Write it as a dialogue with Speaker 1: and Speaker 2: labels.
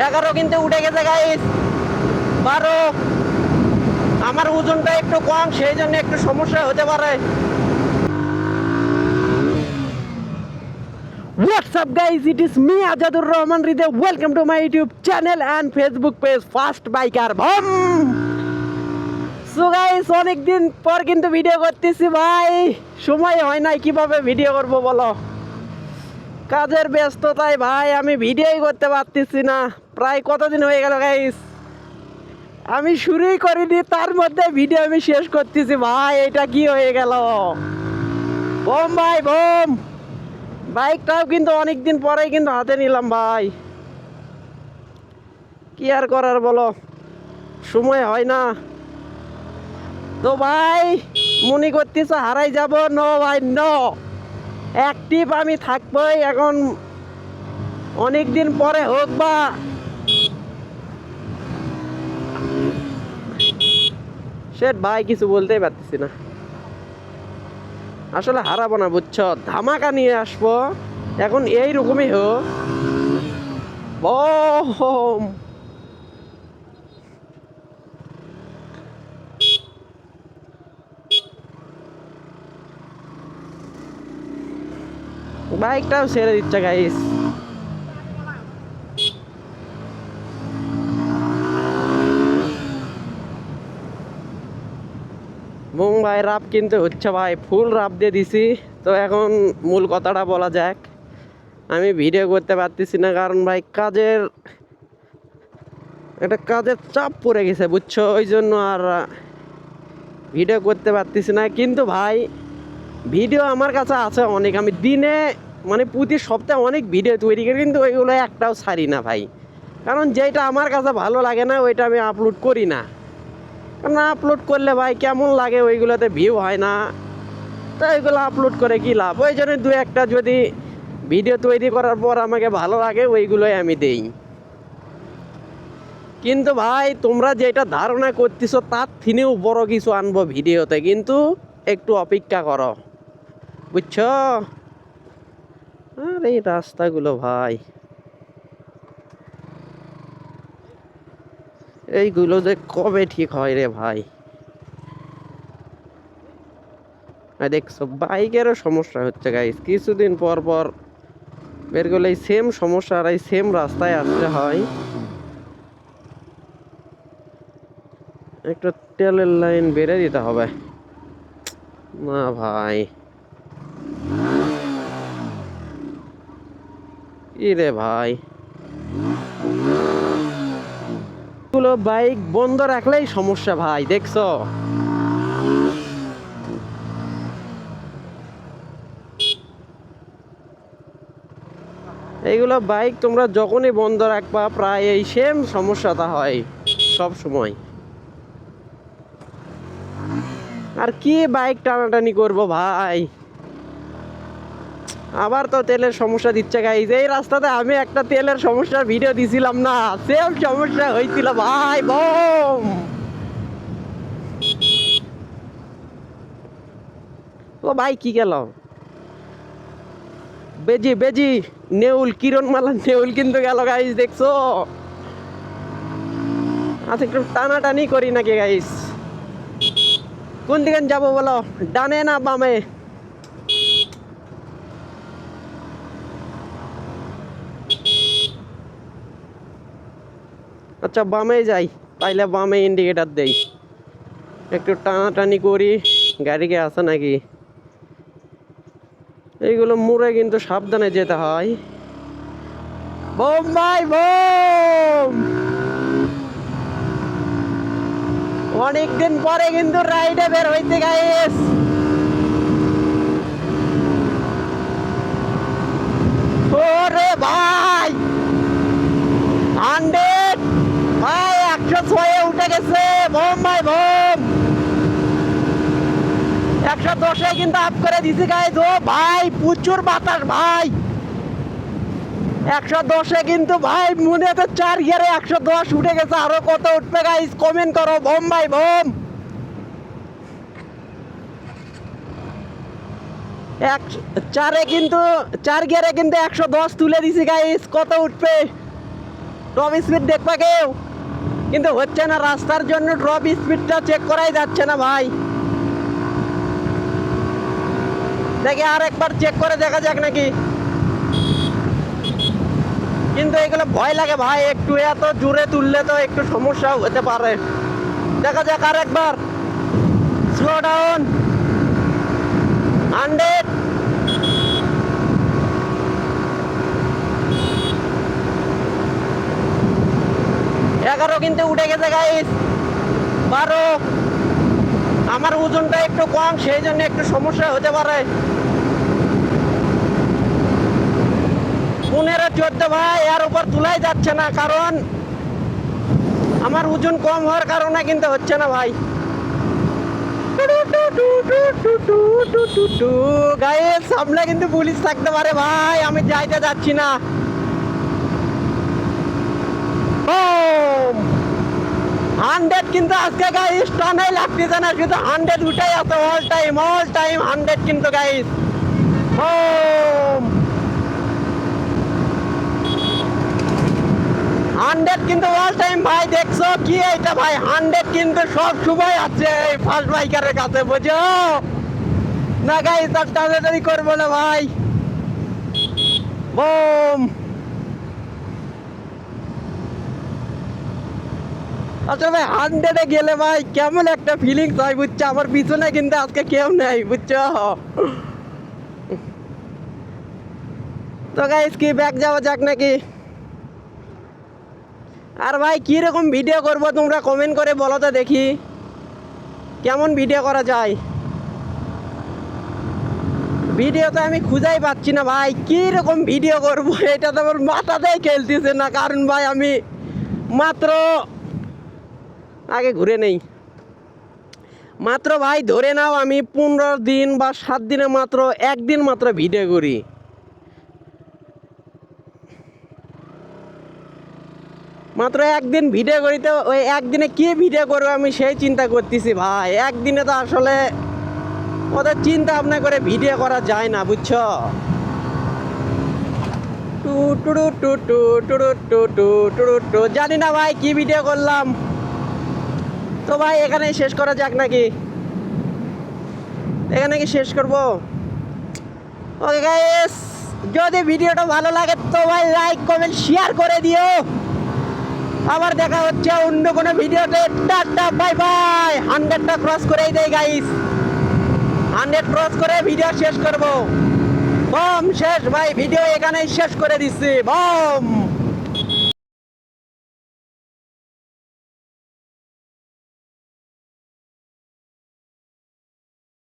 Speaker 1: 11 কিন্তু উঠে গেছে গাইস, 12। আমার ওজনটা একটু কম, সেই জন্য একটু সমস্যা হতে পারে। What's up guys, it is me Ajadur Rahman Ride. Welcome to my YouTube channel and Facebook page Fast Biker Bum. So guys, অনেক দিন পর কিন্তু ভিডিও করতেছি ভাই, সময় হয় না কিভাবে ভিডিও করব বলো। কাজের ব্যস্ততায় ভাই আমি ভিডিওই করতে পারতেছি না। প্রায় কতদিন হয়ে গেল গাইস, আমি শুরুই করিনি, তার মধ্যে ভিডিও আমি শেষ করতেছি ভাই। এটা কি হয়ে গেল? বোম ভাই বোম। বাইকটাও কিন্তু অনেকদিন পরেই কিন্তু হাতে নিলাম ভাই, কি আর করার বলো, সময় হয় না তো ভাই। মনে করতেছ হারাই যাব? নো ভাই নো, অ্যাক্টিভ আমি থাকবই। এখন অনেক দিন পরে হোক বা সেট ভাই, কিছু বলতেই পারতেছি না। আসলে হারাবো না বুঝছো, ধামাকা নিয়ে আসবো। এখন এইরকমই হোক। বম বাইকটাও ছেড়ে দিচ্ছে গাইস। মুম্বাই রাপ কিন্তু হচ্ছে ভাই, ফুল রাপ দিয়ে দিছি। তো এখন মূল কথাটা বলা যাক। আমি ভিডিও করতে পারতেছি না কারণ ভাই কাজের চাপ পড়ে গেছে বুঝছো, ওই জন্য আর ভিডিও করতে পারতেছি না। কিন্তু ভাই ভিডিও আমার কাছে আছে অনেক, আমি দিনে মানে প্রতি সপ্তাহে অনেক ভিডিও তৈরি করি, কিন্তু ওইগুলো একটাও ছাড়ি না ভাই। কারণ যেটা আমার কাছে ভালো লাগে না ওইটা আমি আপলোড করি না। কারণ আপলোড করলে ভাই কেমন লাগে, ওইগুলোতে ভিউ হয় না। তো ওইগুলো আপলোড করে কি লাভ? ওই জন্য দু একটা যদি ভিডিও তৈরি করার পর আমাকে ভালো লাগে ওইগুলোই আমি দেই। কিন্তু ভাই তোমরা যেটা ধারণা করতেছো তার থেকেও বড় কিছু আনবো ভিডিওতে, কিন্তু একটু অপেক্ষা করো বুঝছো। আর এই রাস্তাগুলো ভাই, এইগুলো যে কবে ঠিক হয় রে ভাই। দেখছো বাইকেরও সমস্যা হচ্ছে গাইস, কিছুদিন পর পর বের করলে এই সেম সমস্যা আর এই সেম রাস্তায় আসতে হয়। একটা তেলের লাইন বেড়ে দিতে হবে না ভাই। ইরে ভাই, গুলো বাইক বন্ধ রাখলেই সমস্যা ভাই, দেখছো। এইগুলো বাইক তোমরা যখনই বন্ধ রাখবা প্রায় এই সেম সমস্যাটা হয় সব সময়। আর কি বাইক টানাটানি করবো ভাই, আবার তো তেলের সমস্যা দিচ্ছে গাইজ। এই রাস্তাতে আমি একটা তেলের সমস্যার ভিডিও দিছিলাম না, সেম সমস্যা হয়েছিল ভাই। বম ও ভাই কি গেল? বেজি বেজি নেউল, কিরণ মালা নেউল কিন্তু গেল গাইজ, দেখছো। আচ্ছা একটু টানাটানি করি নাকি গাইজ? কোন দিকে যাবো বলো, ডানে না বামে? আচ্ছা বামে যাই, তাইলে বামে ইন্ডিকেটার দেই। একটু টানাটানি করি, গাড়িকে আছে নাকি। এইগুলো মুড়ে কিন্তু সাবধানে যেতে হয়। বোম ভাই বোম। অনেকদিন পরে কিন্তু রাইডে বের হইতে গাইস। ওরে ভাই 100 ভাই, 106 উঠে গেছে। বোম ভাই বোম, 110 কিন্তু আপ করে দিছি গাইস। ও ভাই প্রচুর বাতাস ভাই, 110 কিন্তু ভাই মনে হচ্ছে 4 গিয়ারে 110 উঠে গেছে। আরো কত উঠবে গাইস কমেন্ট করো। বোম ভাই বোম, চারে কিন্তু 4 গিয়ারে কিন্তু 110 তুলে দিছি গাইস। কত উঠবে টপ স্পিড দেখবা কেউ, কিন্তু হচ্ছে না, রাস্তার জন্য টপ স্পিডটা চেক করাই যাচ্ছে না ভাই। দেখি আর একবার চেক করে দেখা যাক নাকি, কিন্তু এগুলো ভয় লাগে ভাই, একটু এত জোরে তুললে তো একটু সমস্যা হতে পারে। দেখা যাক আর একবার, স্লো ডাউন 100, এগারো কিন্তু উঠে গেছে গাইস, 12, আমার ওজনটা একটু কম সেই জন্য একটু সমস্যা হতে পারে। 15, 14 ভাই, এর উপর তুলাই যাচ্ছে না, কারণ আমার ওজন কম হওয়ার কারণে কিন্তু হচ্ছে না ভাই। গাইস সামনে কিন্তু পুলিশ থাকতে পারে ভাই, আমি যাইতে যাচ্ছি না। 100 কিন্তু আজকে গাইস টানাই লাগতেছে না, শুধু 100 উঠাই আছে, অল টাইম 100 কিন্তু গাইস। 100 কিন্তু অল টাইম ভাই, দেখছো কি এটা ভাই, 100 কিন্তু সব সময় আছে এই ফার্স্ট বাইকারের কাছে, বুঝো না গাইস? আর টানাটানি করবো না ভাই। বুম। আচ্ছা ভাই, 100-এ গেলে ভাই কেমন একটা ফিলিংস হয় বুঝছো? আমার পিছনে কিন্তু আজকে কেউ নেই বুঝছো। তো গাইস কি ব্যাক যাওয়া যাক নাকি? আর ভাই কীরকম ভিডিও করব তোমরা কমেন্ট করে বলো তো দেখি, কেমন ভিডিও করা যায়। ভিডিও তো আমি খুঁজাই পাচ্ছি না ভাই, কীরকম ভিডিও করব এটা তো আমার মাথাতেই খেলতেছে না, কারণ ভাই আমি মাত্র আগে ঘুরে নেই, মাত্র ভাই ধরে নাও আমি 15 দিন বা 7 দিনে মাত্র একদিন মাত্র ভিডিও করি। মাত্র একদিন ভিডিও করি, তো ওই একদিনে কি ভিডিও করবো আমি সেই চিন্তা করতেছি ভাই। একদিনে তো আসলে ওদের চিন্তা ভাবনা করে ভিডিও করা যায় না বুঝছো। জানি না ভাই কি ভিডিও করলাম। তো ভাই এখানেই শেষ করা যাক নাকি? এখানে কি শেষ করব? ওকে গাইস, যদি ভিডিওটা ভালো লাগে তো ভাই লাইক কমেন্ট শেয়ার করে দিও। আবার দেখা হচ্ছে অন্য কোনো ভিডিওতে। Tata bye bye. 100টা ক্রস করেই দেয় গাইস, 100 ক্রস করে ভিডিও শেষ করব। বম শেষ ভাই, ভিডিও এখানেই শেষ করে দিচ্ছি। বম।